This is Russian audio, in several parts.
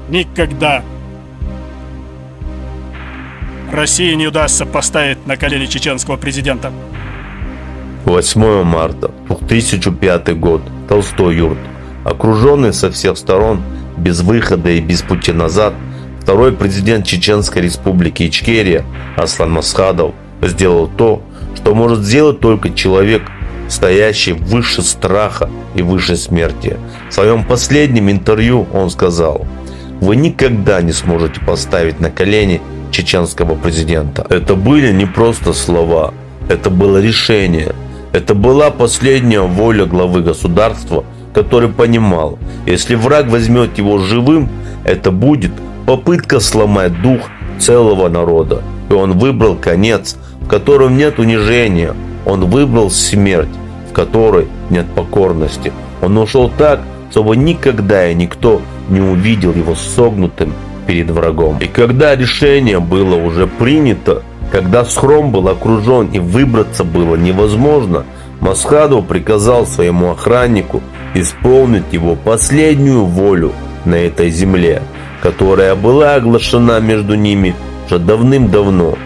Никогда России не удастся поставить на колени чеченского президента. 8 марта 2005 год. Толстой юрт. Окруженный со всех сторон, без выхода и без пути назад, второй президент Чеченской республики Ичкерия Аслан Масхадов сделал то, что может сделать только человек, стоящий выше страха и выше смерти. В своем последнем интервью он сказал: «Вы никогда не сможете поставить на колени чеченского президента». Это были не просто слова, это было решение. Это была последняя воля главы государства, который понимал, если враг возьмет его живым, это будет попытка сломать дух целого народа. И он выбрал конец, в котором нет унижения. Он выбрал смерть, в которой нет покорности. Он ушел так, чтобы никогда и никто не увидел его согнутым перед врагом. И когда решение было уже принято, когда Схром был окружен и выбраться было невозможно, Масхадов приказал своему охраннику исполнить его последнюю волю на этой земле, которая была оглашена между ними уже давным-давно.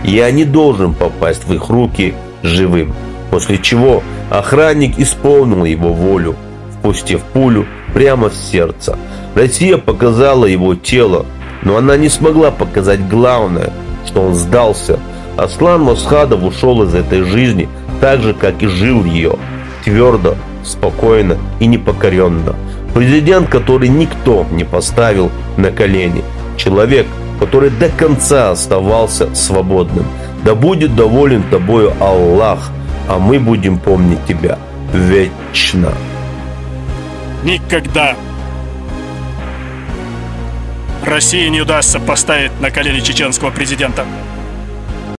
Я не должен попасть в их руки живым. После чего охранник исполнил его волю, впустив пулю прямо в сердце. Россия показала его тело, но она не смогла показать главное, что он сдался. Аслан Масхадов ушел из этой жизни так же, как и жил ее, твердо, спокойно и непокоренно. Президент, который никто не поставил на колени. Человек, который до конца оставался свободным. Да будет доволен тобою Аллах, а мы будем помнить тебя вечно. Никогда России не удастся поставить на колени чеченского президента.